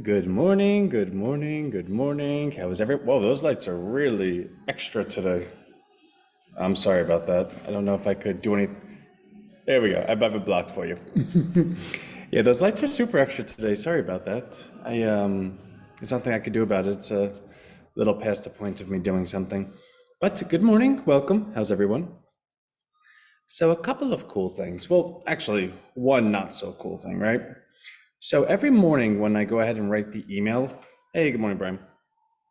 Good morning, good morning, good morning. How is Whoa, those lights are really extra today. I'm sorry about that. I don't know if I could do anything. There we go. I have it blocked for you. Yeah, those lights are super extra today. Sorry about that. There's nothing I could do about it. It's a little past the point of me doing something. But good morning, welcome. How's everyone? So a couple of cool things. Well, actually, one not so cool thing, right? So every morning when I go ahead and write the email, hey, good morning, Brian.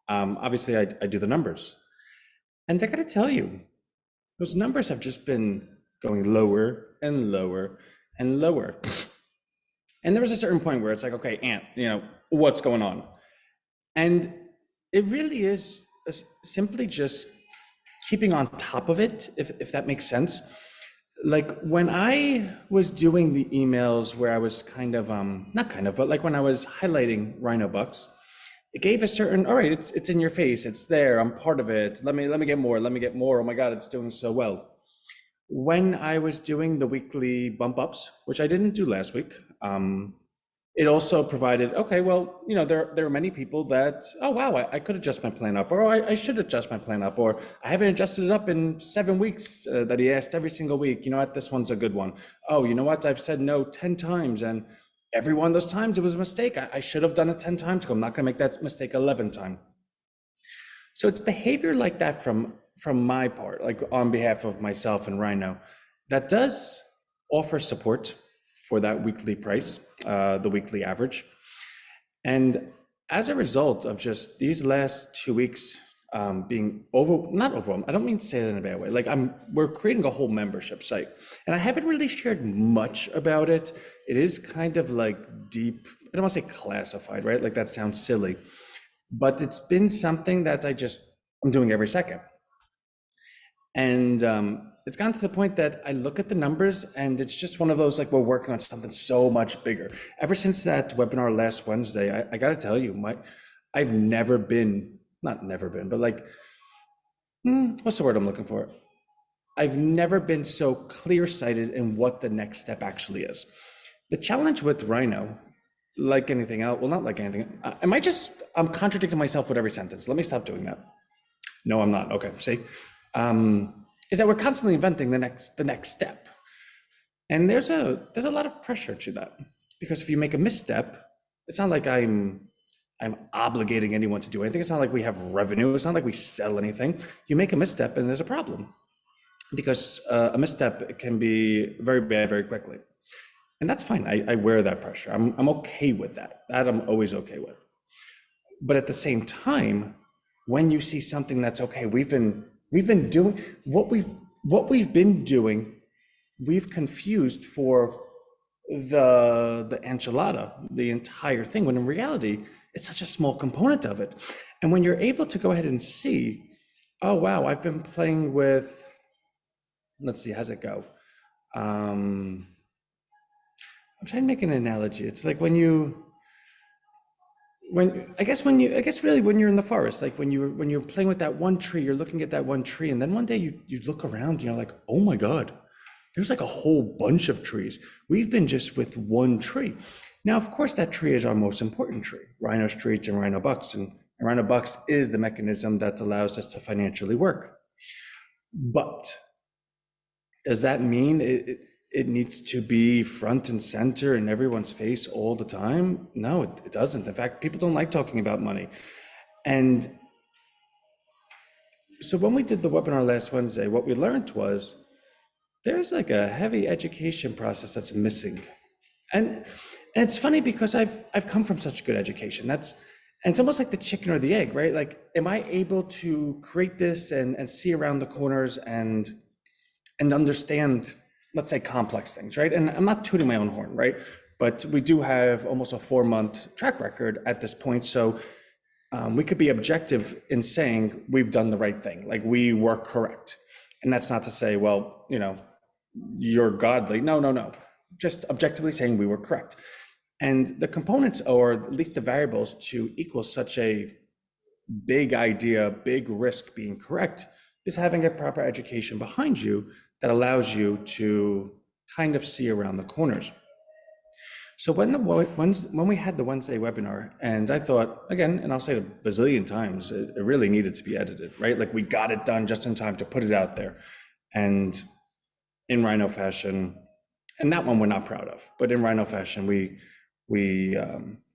Obviously, I do the numbers. And I got to tell you, those numbers have just been going lower and lower and lower. And there was a certain point where it's like, okay, Ant, what's going on? And it really is simply just keeping on top of it, if that makes sense. Like when I was doing the emails where I was kind of, not kind of, but like when I was highlighting RHINO bucks, it gave a certain, all right, it's in your face, it's there, I'm part of it. Let me get more, let me get more. Oh my God, it's doing so well. When I was doing the weekly bump ups, which I didn't do last week, it also provided, okay, well, there are many people that, oh wow, I could adjust my plan up, or oh, I should adjust my plan up, or I haven't adjusted it up in 7 weeks that he asked every single week. You know what, this one's a good one. Oh, you know what, I've said no 10 times, and every one of those times it was a mistake. I should have done it 10 times, I'm not gonna make that mistake 11 times. So it's behavior like that from my part, like on behalf of myself and RHINO, that does offer support for that weekly price, the weekly average. And as a result of just these last 2 weeks being not overwhelmed, I don't mean to say that in a bad way. Like we're creating a whole membership site, and I haven't really shared much about it. It is kind of like deep. I don't want to say classified, right? Like that sounds silly, but it's been something that I'm doing every second. And it's gotten to the point that I look at the numbers and it's just one of those, like, we're working on something so much bigger. Ever since that webinar last Wednesday, I got to tell you, I've never been, not never been, but like, what's the word I'm looking for? I've never been so clear-sighted in what the next step actually is. The challenge with RHINO, like anything else, well, not like anything, I'm contradicting myself with every sentence. Let me stop doing that. No, I'm not. Okay, see? Is that we're constantly inventing the next step. And there's a lot of pressure to that, because if you make a misstep, it's not like I'm obligating anyone to do anything. It's not like we have revenue. It's not like we sell anything. You make a misstep and there's a problem, because a misstep can be very bad very quickly. And that's fine. I wear that pressure. I'm okay with that. That I'm always okay with. But at the same time, when you see something that's okay, we've been doing what we've been doing, we've confused for the enchilada, the entire thing, when in reality, it's such a small component of it. And when you're able to go ahead and see, oh wow, I've been playing with, let's see, how's it go? I'm trying to make an analogy. It's like I guess really when you're in the forest, like when you're playing with that one tree, you're looking at that one tree, and then one day you look around and you're like, oh my God, there's like a whole bunch of trees. We've been just with one tree. Now, of course, that tree is our most important tree, RHINO Streets and RHINO Bucks, and RHINO Bucks is the mechanism that allows us to financially work. But does that mean it needs to be front and center in everyone's face all the time? No, it doesn't. In fact, people don't like talking about money. And so when we did the webinar last Wednesday, what we learned was there's like a heavy education process that's missing. And it's funny because I've come from such good education. And it's almost like the chicken or the egg, right? Like, am I able to create this and see around the corners and understand, let's say, complex things, right? And I'm not tooting my own horn, right? But we do have almost a 4-month track record at this point. So we could be objective in saying we've done the right thing, like we were correct. And that's not to say, well, you're godly. No. Just objectively saying we were correct. And the components, or at least the variables, to equal such a big idea, big risk being correct, is having a proper education behind you that allows you to kind of see around the corners. So when we had the Wednesday webinar, and I thought again, and I'll say it a bazillion times, it really needed to be edited, right? Like we got it done just in time to put it out there, and in Rhino fashion, and that one we're not proud of, but in Rhino fashion, we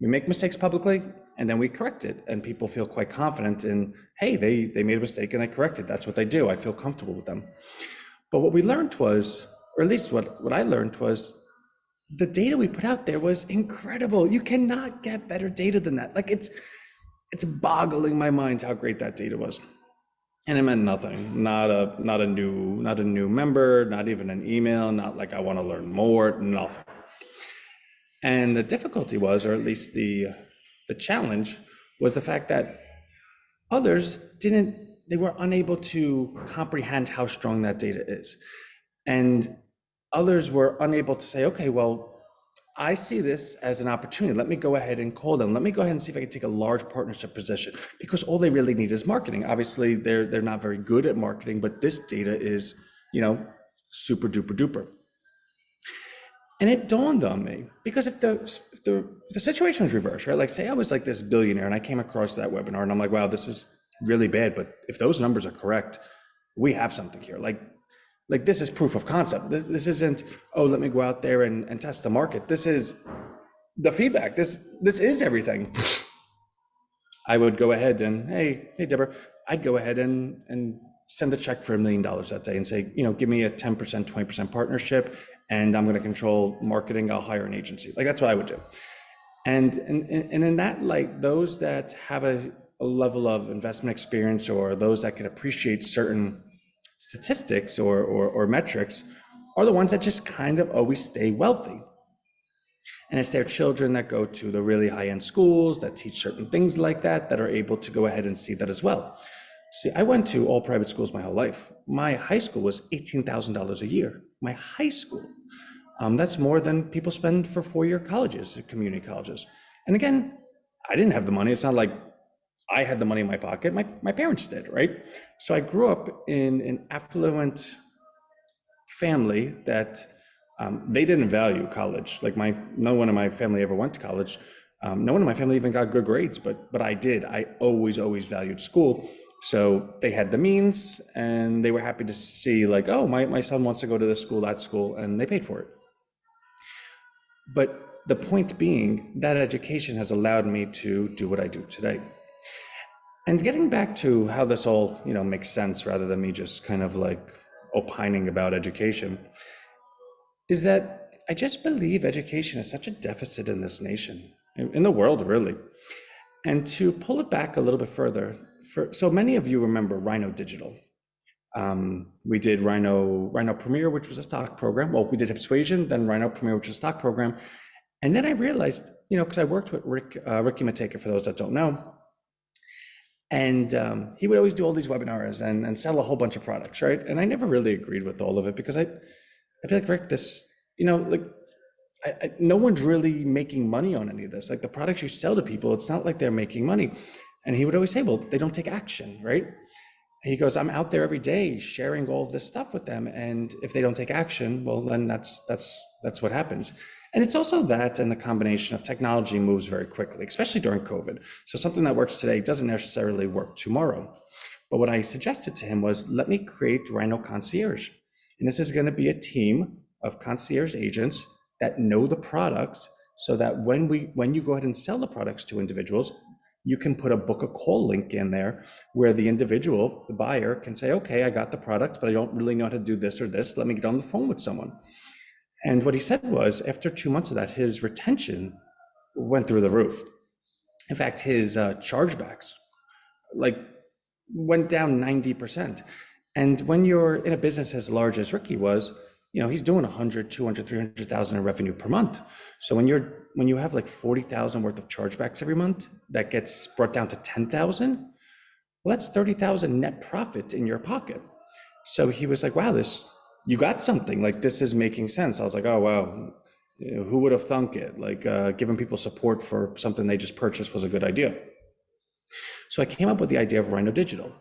make mistakes publicly, and then we correct it, and people feel quite confident in, hey, they made a mistake and they corrected. That's what they do. I feel comfortable with them. But what we learned was, or at least what I learned was, the data we put out there was incredible. You cannot get better data than that. Like it's boggling my mind how great that data was. And it meant nothing. Not a new member, not even an email, not like I want to learn more, nothing. And the difficulty was, or at least the challenge was the fact that others they were unable to comprehend how strong that data is. And others were unable to say, okay, well, I see this as an opportunity. Let me go ahead and call them. Let me go ahead and see if I can take a large partnership position, because all they really need is marketing. Obviously, they're not very good at marketing, but this data is, super duper duper. And it dawned on me, because if the situation was reversed, right? Like say I was like this billionaire and I came across that webinar and I'm like, wow, this is really bad, but if those numbers are correct, we have something here. Like this is proof of concept. This isn't, oh, let me go out there and test the market. This is the feedback. This is everything. I would go ahead and, hey, Deborah, I'd go ahead and send a check for $1 million that day and say, give me a 10%, 20% partnership, and I'm going to control marketing. I'll hire an agency. Like that's what I would do. And in that light, those that have a level of investment experience, or those that can appreciate certain statistics or metrics, are the ones that just kind of always stay wealthy. And it's their children that go to the really high-end schools that teach certain things like that are able to go ahead and see that as well. See, I went to all private schools my whole life. My high school was $18,000 a year. My high school. That's more than people spend for four-year colleges, community colleges. And again, I didn't have the money. It's not like I had the money in my pocket. My parents did, right? So I grew up in an affluent family that they didn't value college. Like no one in my family ever went to college. No one in my family even got good grades, but I did. I always valued school. So they had the means, and they were happy to see like, oh, my son wants to go to this school, that school, and they paid for it. But the point being, that education has allowed me to do what I do today. And getting back to how this all, makes sense, rather than me just kind of like opining about education, is that I just believe education is such a deficit in this nation, in the world, really. And to pull it back a little bit further, so many of you remember RHINO Digital. We did RHINO Premier, which was a stock program. Well, we did Persuasion, then RHINO Premier, which was a stock program. And then I realized, because I worked with Ricky Mateka, for those that don't know, and he would always do all these webinars and sell a whole bunch of products, right? And I never really agreed with all of it, because I'd be like, Rick, this, no one's really making money on any of this. Like the products you sell to people, it's not like they're making money. And he would always say, well, they don't take action, right? He goes, I'm out there every day sharing all of this stuff with them, and if they don't take action, well, then that's what happens. And it's also that, and the combination of technology moves very quickly, especially during COVID. So something that works today doesn't necessarily work tomorrow. But what I suggested to him was, let me create RHINO Concierge. And this is going to be a team of concierge agents that know the products, so that when you go ahead and sell the products to individuals, you can put a book a call link in there where the individual, the buyer, can say, okay, I got the product, but I don't really know how to do this or this. Let me get on the phone with someone. And what he said was, after 2 months of that, his retention went through the roof. In fact, his chargebacks went down 90%. And when you're in a business as large as Ricky was, he's doing 100, 200, 300,000 in revenue per month. So when you have like 40,000 worth of chargebacks every month, that gets brought down to 10,000. Well, that's 30,000 net profit in your pocket. So he was like, wow, you got something, like this is making sense. I was like, oh, wow, who would have thunk it? Like giving people support for something they just purchased was a good idea. So I came up with the idea of RHINO Digital.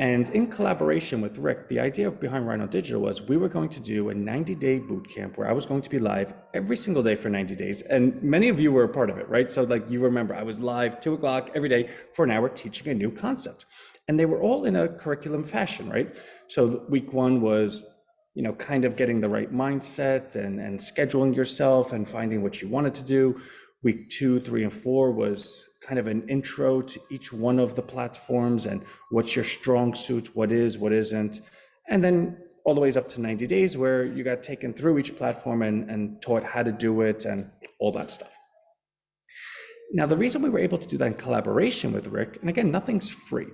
And in collaboration with Rick, the idea behind RHINO Digital was we were going to do a 90-day boot camp where I was going to be live every single day for 90 days. And many of you were a part of it, right? So like you remember, I was live 2 o'clock every day for an hour teaching a new concept. And they were all in a curriculum fashion, right? So week one was, kind of getting the right mindset and scheduling yourself and finding what you wanted to do. Week 2, 3, and 4 was kind of an intro to each one of the platforms and what's your strong suit, what is, what isn't. And then all the ways up to 90 days where you got taken through each platform and taught how to do it and all that stuff. Now, the reason we were able to do that in collaboration with Rick, and again, nothing's free.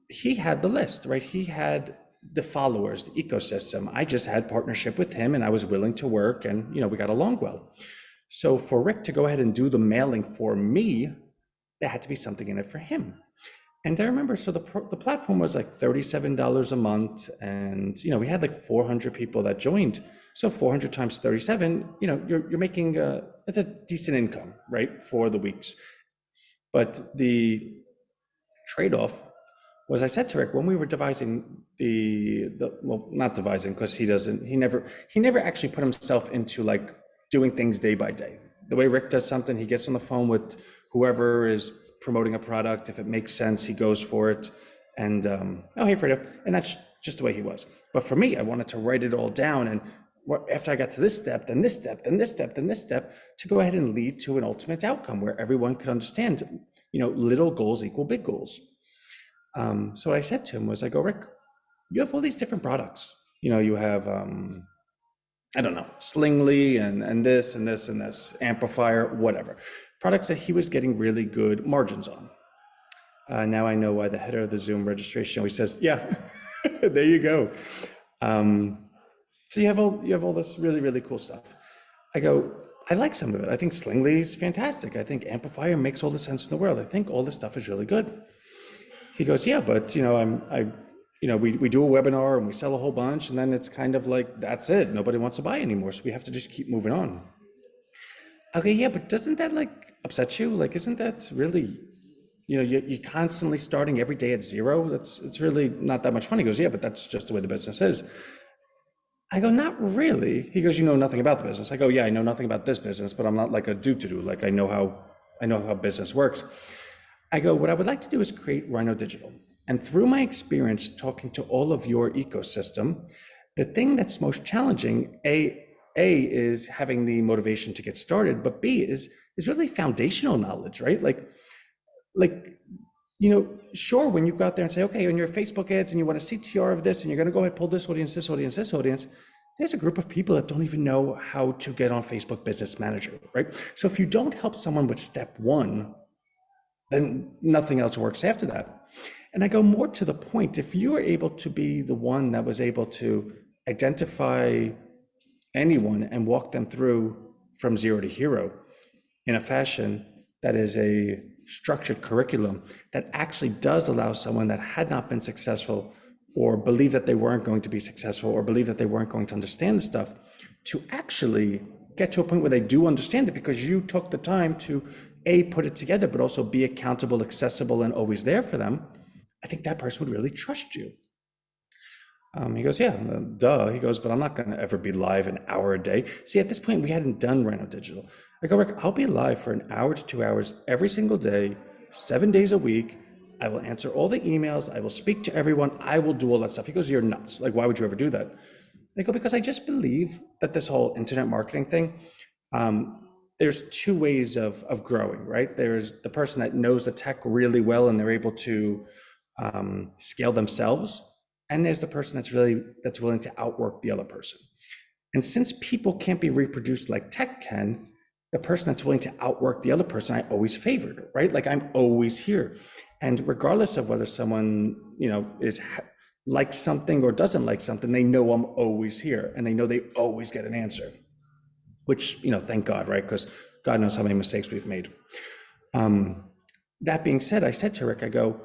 He had the list, right? He had the followers, the ecosystem. I just had partnership with him and I was willing to work and, we got along well. So for Rick to go ahead and do the mailing for me, there had to be something in it for him. And I remember, so the platform was like $37 a month, and we had like 400 people that joined. So 400 times 37, you're making it's a decent income, right, for the weeks. But the trade-off was, I said to Rick when we were devising well, not devising because he never actually put himself into like doing things day by day. The way Rick does something, he gets on the phone with whoever is promoting a product. If it makes sense, he goes for it. And, oh, hey, Fredo. And that's just the way he was. But for me, I wanted to write it all down. And after I got to this step, then this step, then this step, then this step, to go ahead and lead to an ultimate outcome where everyone could understand, little goals equal big goals. So what I said to him was, I go, Rick, you have all these different products. You have, I don't know, Slingly and this and this and this, amplifier, whatever. Products that he was getting really good margins on. Now I know why the header of the Zoom registration always says, yeah, there you go. So you have all this really, really cool stuff. I go, I like some of it. I think Slingly is fantastic. I think amplifier makes all the sense in the world. I think all this stuff is really good. He goes, yeah, but we do a webinar and we sell a whole bunch, and then it's kind of like, that's it. Nobody wants to buy anymore. So we have to just keep moving on. Okay, yeah, but doesn't that like upset you? Like, isn't that really, you're constantly starting every day at zero? It's really not that much fun. He goes, yeah, but that's just the way the business is. I go, not really. He goes, you know nothing about the business. I go, yeah, I know nothing about this business, but I'm not like a do-to-do. Like I know how business works. I go, what I would like to do is create RHINO Digital. And through my experience talking to all of your ecosystem, the thing that's most challenging, A is having the motivation to get started, but B is really foundational knowledge, right? Sure, when you go out there and say, okay, on your Facebook ads and you want a CTR of this, and you're going to go ahead and pull this audience, this audience, this audience, there's a group of people that don't even know how to get on Facebook Business Manager, right? So if you don't help someone with step one, then nothing else works after that. And I go more to the point, if you were able to be the one that was able to identify anyone and walk them through from zero to hero in a fashion that is a structured curriculum that actually does allow someone that had not been successful or believed that they weren't going to be successful or believed that they weren't going to understand the stuff to actually get to a point where they do understand it because you took the time to A, put it together, but also be accountable, accessible, and always there for them. I think that person would really trust you. He goes, yeah, duh. He goes, but I'm not going to ever be live an hour a day. See, at this point, we hadn't done RHINO Digital. I go, Rick, I'll be live for an hour to 2 hours every single day, 7 days a week. I will answer all the emails. I will speak to everyone. I will do all that stuff. He goes, you're nuts. Like, why would you ever do that? I go, because I just believe that this whole internet marketing thing, there's two ways of growing, right? There's the person that knows the tech really well and they're able to scale themselves. And there's the person that's willing to outwork the other person. And since people can't be reproduced like tech can, the person that's willing to outwork the other person, I always favored, right? Like I'm always here. And regardless of whether someone, likes something or doesn't like something, they know I'm always here and they know they always get an answer, which, thank God, right? Because God knows how many mistakes we've made. That being said, I said to Rick, I go,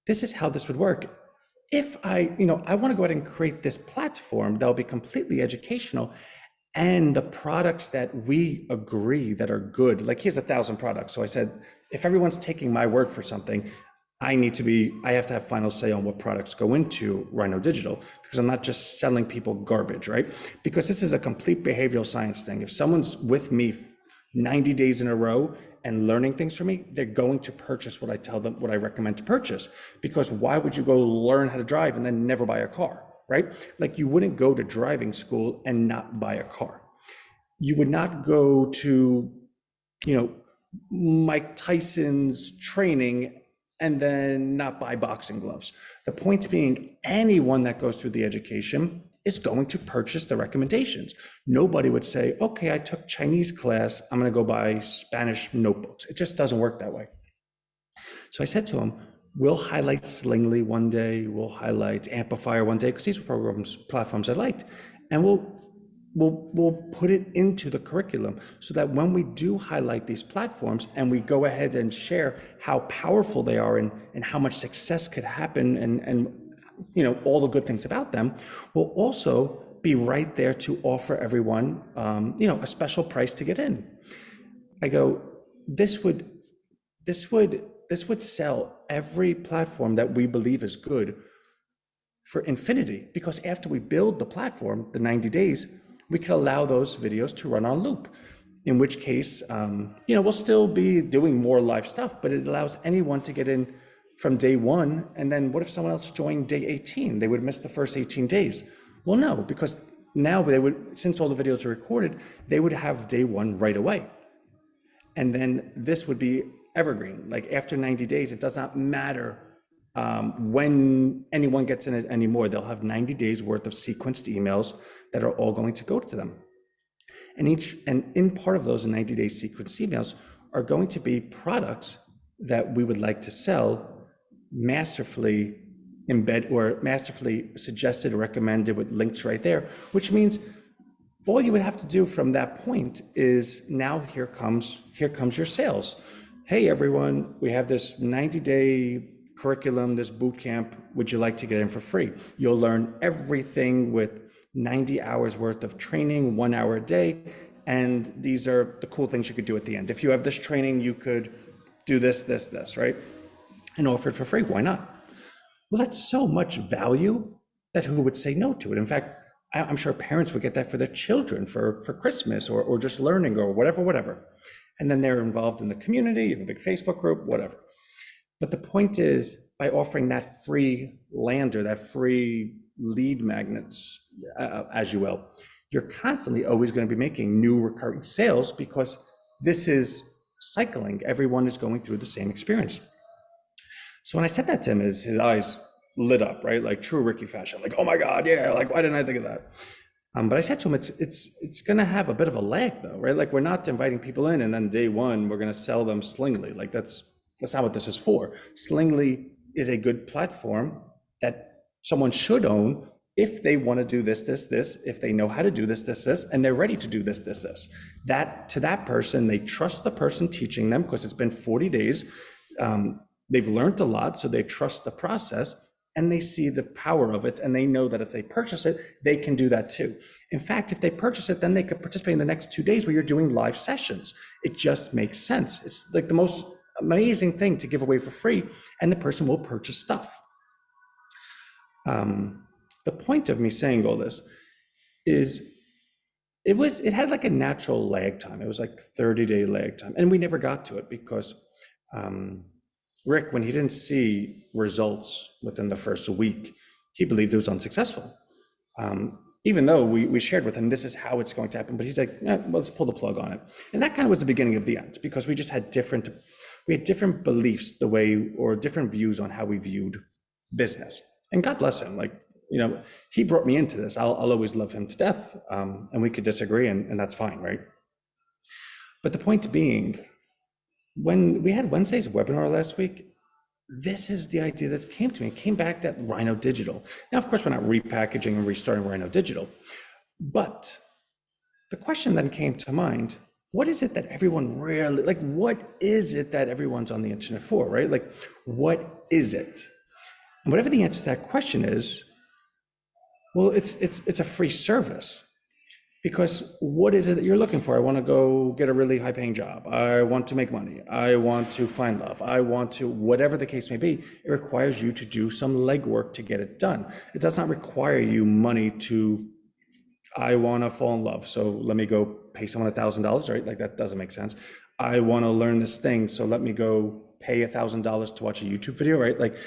this is how this would work. If I want to go ahead and create this platform that'll be completely educational and the products that we agree that are good, like here's 1,000 products. So I said, if everyone's taking my word for something, I have to have final say on what products go into RHINO Digital, because I'm not just selling people garbage, right? Because this is a complete behavioral science thing. If someone's with me 90 days in a row and learning things from me, they're going to purchase what I tell them, what I recommend to purchase. Because why would you go learn how to drive and then never buy a car, right? Like, you wouldn't go to driving school and not buy a car. You would not go to, Mike Tyson's training and then not buy boxing gloves. The point being, anyone that goes through the education is going to purchase the recommendations. Nobody would say, okay, I took Chinese class, I'm going to go buy Spanish notebooks. It just doesn't work that way. So I said to him, we'll highlight Slingly one day, we'll highlight Amplifier one day, because these were platforms I liked, and we'll put it into the curriculum so that when we do highlight these platforms and we go ahead and share how powerful they are and how much success could happen and all the good things about them, we'll also be right there to offer everyone a special price to get in. I go, this would sell every platform that we believe is good for infinity, because after we build the platform, the 90 days, we could allow those videos to run on loop, in which case, we'll still be doing more live stuff, but it allows anyone to get in from day one. And then what if someone else joined day 18? They would miss the first 18 days. Well, no, because now they would, since all the videos are recorded, they would have day one right away. And then this would be evergreen. Like, after 90 days, it does not matter when anyone gets in it anymore. They'll have 90 days worth of sequenced emails that are all going to go to them. And in part of those 90-day sequenced emails are going to be products that we would like to sell, masterfully embed or masterfully suggested or recommended with links right there, which means all you would have to do from that point is, now here comes your sales. Hey everyone, we have this 90-day curriculum, this boot camp, would you like to get in for free? You'll learn everything with 90 hours worth of training, 1 hour a day, and these are the cool things you could do at the end. If you have this training, you could do this, right? And offer it for free, why not? Well, that's so much value that who would say no to it? In fact, I'm sure parents would get that for their children for Christmas or just learning or whatever. And then they're involved in the community, you have a big Facebook group, whatever. But the point is, by offering that free lander, that free lead magnets, as you will, you're constantly always going to be making new recurring sales, because this is cycling. Everyone is going through the same experience. So when I said that to him, his eyes lit up, right? Like true Ricky fashion, like, oh my God, yeah, like, why didn't I think of that? But I said to him, it's going to have a bit of a lag though, right? Like, we're not inviting people in and then day one, we're going to sell them Slingly. Like, that's not what this is for. Slingly is a good platform that someone should own if they want to do this, if they know how to do this, and they're ready to do this. That to that person, they trust the person teaching them because it's been 40 days. They've learned a lot, so they trust the process and they see the power of it, and they know that if they purchase it, they can do that too. In fact, if they purchase it, then they could participate in the next 2 days where you're doing live sessions. It just makes sense. It's like the most amazing thing to give away for free, and the person will purchase stuff. The point of me saying all this is it had like a natural lag time. It was like 30-day lag time, and we never got to it because Rick, when he didn't see results within the first week, he believed it was unsuccessful. Even though we shared with him, this is how it's going to happen, but he's like, well, let's pull the plug on it. And that kind of was the beginning of the end, because we just had different beliefs, or different views on how we viewed business. And God bless him, he brought me into this. I'll always love him to death, and we could disagree, and that's fine, right? But the point being, when we had Wednesday's webinar last week, this is the idea that came to me. It came back at RHINO Digital. Now, of course, we're not repackaging and restarting RHINO Digital, but the question then came to mind, what is it that everyone really, what is it that everyone's on the internet for, right? Like, what is it? And whatever the answer to that question is, well, it's a free service. Because what is it that you're looking for? I want to go get a really high paying job. I want to make money. I want to find love. I want to, whatever the case may be, it requires you to do some legwork to get it done. It does not require you money to, I want to fall in love, so let me go pay someone $1,000, right? Like that doesn't make sense. I want to learn this thing, so let me go pay $1,000 to watch a YouTube video, right? Like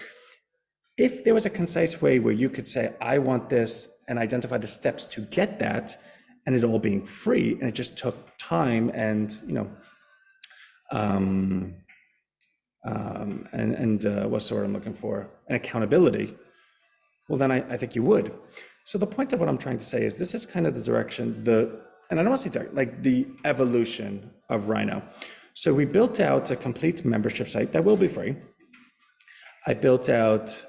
if there was a concise way where you could say, I want this and identify the steps to get that, and it all being free, and it just took time and, what's the word I'm looking for? And accountability. Well, then I think you would. So the point of what I'm trying to say is this is kind of the direction, and I don't want to say direct, like the evolution of RHINO. So we built out a complete membership site that will be free. I built out,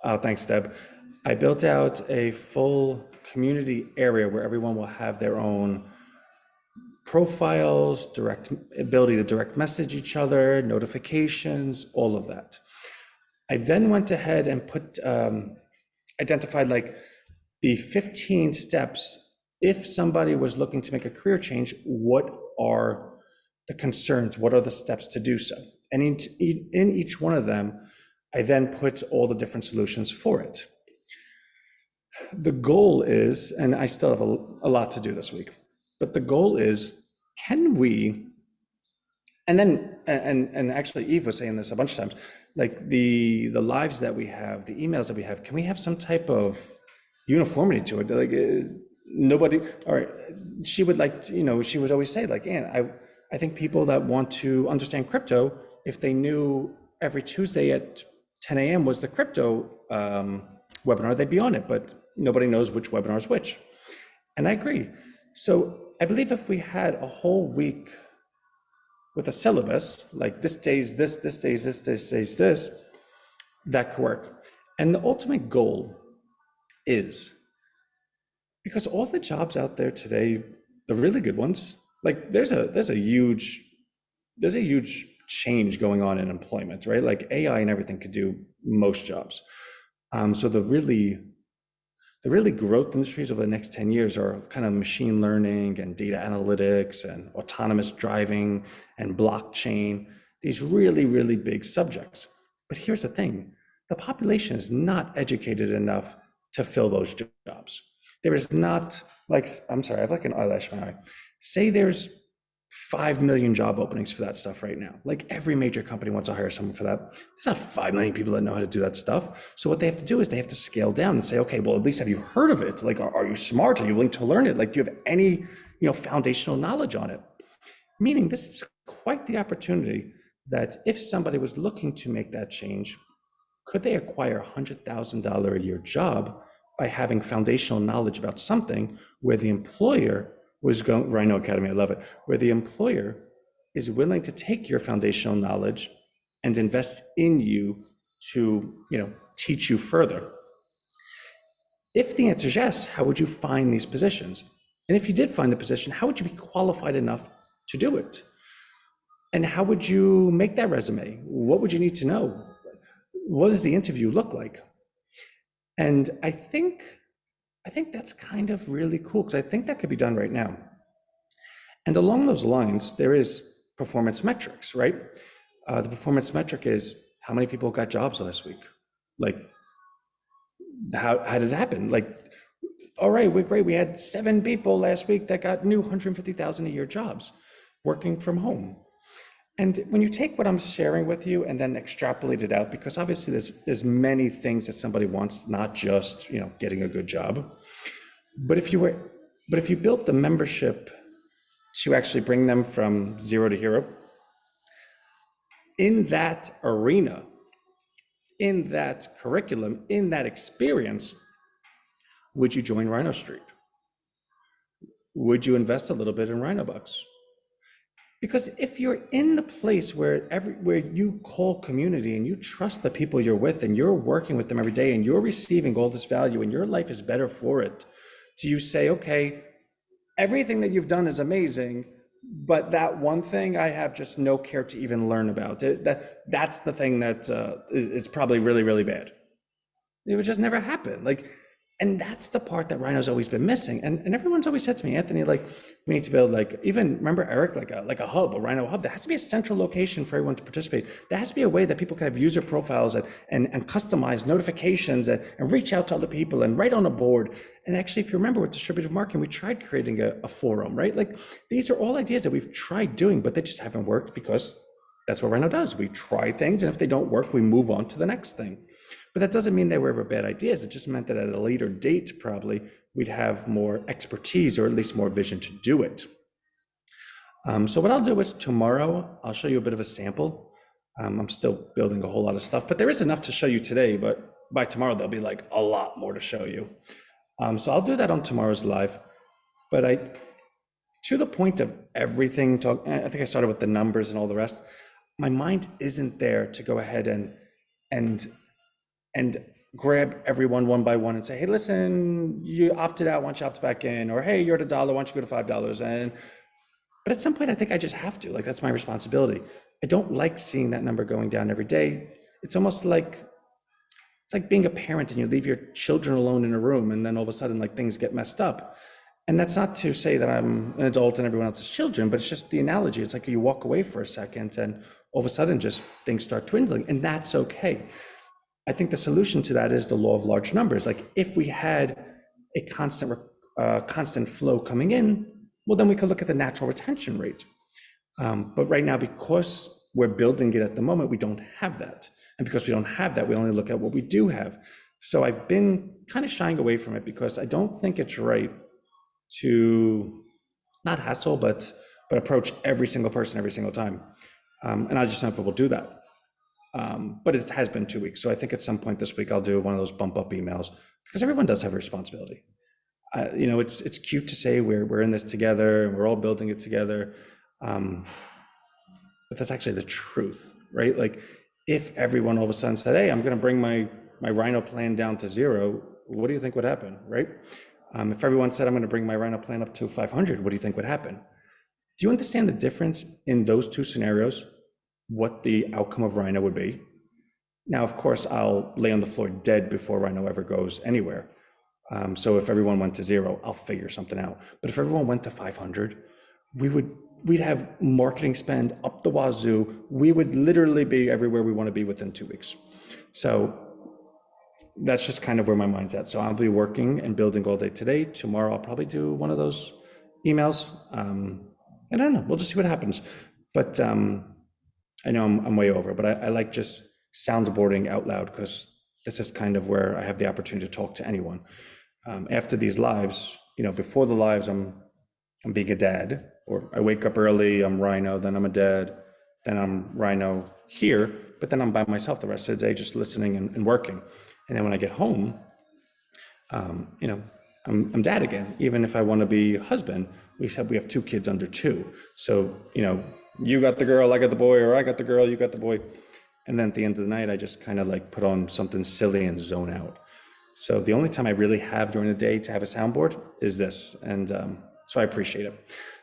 oh, thanks, Deb. I built out a full community area where everyone will have their own profiles, ability to direct message each other, notifications, all of that. I then went ahead and identified like the 15 steps. If somebody was looking to make a career change, what are the concerns? What are the steps to do so? And in each one of them, I then put all the different solutions for it. The goal is, and I still have a lot to do this week, but the goal is, can we, and actually Eve was saying this a bunch of times, like the lives that we have, the emails that we have, can we have some type of uniformity to it? Like nobody, or she would like, she would always say like, Ann, I think people that want to understand crypto, if they knew every Tuesday at 10 a.m. was the crypto webinar, they'd be on it, but nobody knows which webinar is which. And I agree. So I believe if we had a whole week with a syllabus, like this day's this, this day's this, this day's this, that could work. And the ultimate goal is, because all the jobs out there today, the really good ones, like there's a huge change going on in employment, right? Like AI and everything could do most jobs. So the really growth industries over the next 10 years are kind of machine learning and data analytics and autonomous driving and blockchain, these really, really big subjects. But here's the thing, the population is not educated enough to fill those jobs. There is not, like, I'm sorry, I have like an eyelash in my eye. Say there's 5 million job openings for that stuff right now. Like every major company wants to hire someone for that. There's not 5 million people that know how to do that stuff. So what they have to do is they have to scale down and say, okay, well, at least have you heard of it? Like, are you smart? Are you willing to learn it? Like, do you have any, foundational knowledge on it? Meaning this is quite the opportunity that if somebody was looking to make that change, could they acquire a $100,000 a year job by having foundational knowledge about something where the employer was going, RHINO Academy, I love it, where the employer is willing to take your foundational knowledge and invest in you to, teach you further. If the answer is yes, how would you find these positions? And if you did find the position, how would you be qualified enough to do it? And how would you make that resume? What would you need to know? What does the interview look like? And I think that's kind of really cool, because I think that could be done right now. And along those lines, there is performance metrics, right? The performance metric is how many people got jobs last week? Like, how did it happen? Like, all right, we're great. We had 7 people last week that got new $150,000 a year jobs working from home. And when you take what I'm sharing with you and then extrapolate it out, because obviously there's many things that somebody wants, not just getting a good job. But if you built the membership to actually bring them from 0 to hero, in that arena, in that curriculum, in that experience, would you join RHINO Street? Would you invest a little bit in RHINO Bucks? Because if you're in the place where you call community and you trust the people you're with and you're working with them every day and you're receiving all this value and your life is better for it, do you say, okay, everything that you've done is amazing, but that one thing I have just no care to even learn about? That's the thing that is probably really, really bad. It would just never happen. Like, And that's the part that RHINO's always been missing. And everyone's always said to me, Anthony, like, we need to build, like, even remember Eric, like a hub, a RHINO hub. There has to be a central location for everyone to participate. There has to be a way that people can have user profiles and customize notifications and reach out to other people and write on a board. And actually, if you remember with distributive marketing, we tried creating a forum, right? Like, these are all ideas that we've tried doing, but they just haven't worked because that's what RHINO does. We try things, and if they don't work, we move on to the next thing. But that doesn't mean they were ever bad ideas. It just meant that at a later date, probably, we'd have more expertise or at least more vision to do it. So what I'll do is tomorrow, I'll show you a bit of a sample. I'm still building a whole lot of stuff, but there is enough to show you today, but by tomorrow, there'll be like a lot more to show you. So I'll do that on tomorrow's live. But to the point of everything, I think I started with the numbers and all the rest. My mind isn't there to go ahead and grab everyone one by one and say, hey, listen, you opted out, why don't you opt back in? Or, hey, you're at $1, why don't you go to $5? But at some point, I think I just have to, like, that's my responsibility. I don't like seeing that number going down every day. It's almost like, it's like being a parent and you leave your children alone in a room and then all of a sudden, like, things get messed up. And that's not to say that I'm an adult and everyone else is children, but it's just the analogy. It's like you walk away for a second and all of a sudden just things start dwindling, and that's okay. I think the solution to that is the law of large numbers. Like, if we had a constant flow coming in, well, then we could look at the natural retention rate. But right now, because we're building it at the moment, we don't have that. And because we don't have that, we only look at what we do have. So I've been kind of shying away from it because I don't think it's right to not hassle, but approach every single person every single time. And I just don't know if we'll do that. But it has been 2 weeks. So I think at some point this week, I'll do one of those bump up emails because everyone does have a responsibility. It's cute to say we're in this together and we're all building it together. But that's actually the truth, right? Like, if everyone all of a sudden said, hey, I'm going to bring my RHINO plan down to 0, what do you think would happen, right? If everyone said, I'm going to bring my RHINO plan up to 500, what do you think would happen? Do you understand the difference in those two scenarios? What the outcome of RHINO would be? Now, of course, I'll lay on the floor dead before RHINO ever goes anywhere. So if everyone went to 0, I'll figure something out. But if everyone went to 500, we'd have marketing spend up the wazoo. We would literally be everywhere we want to be within 2 weeks. So that's just kind of where my mind's at. So I'll be working and building all day today. Tomorrow, I'll probably do one of those emails. And I don't know, we'll just see what happens. But I know I'm way over, but I like just soundboarding out loud because this is kind of where I have the opportunity to talk to anyone. After these lives, before the lives, I'm being a dad, or I wake up early, I'm RHINO, then I'm a dad, then I'm RHINO here, but then I'm by myself the rest of the day, just listening and working. And then when I get home, I'm dad again. Even if I want to be husband, we said we have 2 kids under 2. So, you got the girl, I got the boy, or I got the girl, you got the boy. And then at the end of the night, I just kind of like put on something silly and zone out. So the only time I really have during the day to have a soundboard is this. And so I appreciate it.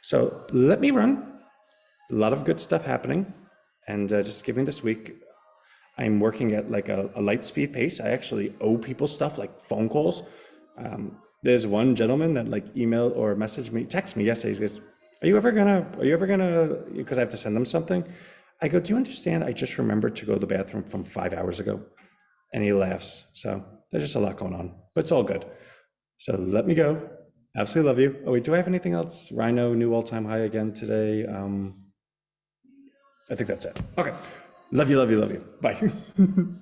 So let me run. A lot of good stuff happening. And just give me this week. I'm working at like a light speed pace. I actually owe people stuff like phone calls. There's one gentleman that like email or message me, text me yesterday. He goes, are you ever gonna, because I have to send them something. I go, do you understand? I just remembered to go to the bathroom from 5 hours ago. And he laughs. So there's just a lot going on, but it's all good. So let me go. Absolutely love you. Oh wait, do I have anything else? RHINO, new all-time high again today. I think that's it. Okay. Love you, love you, love you. Bye.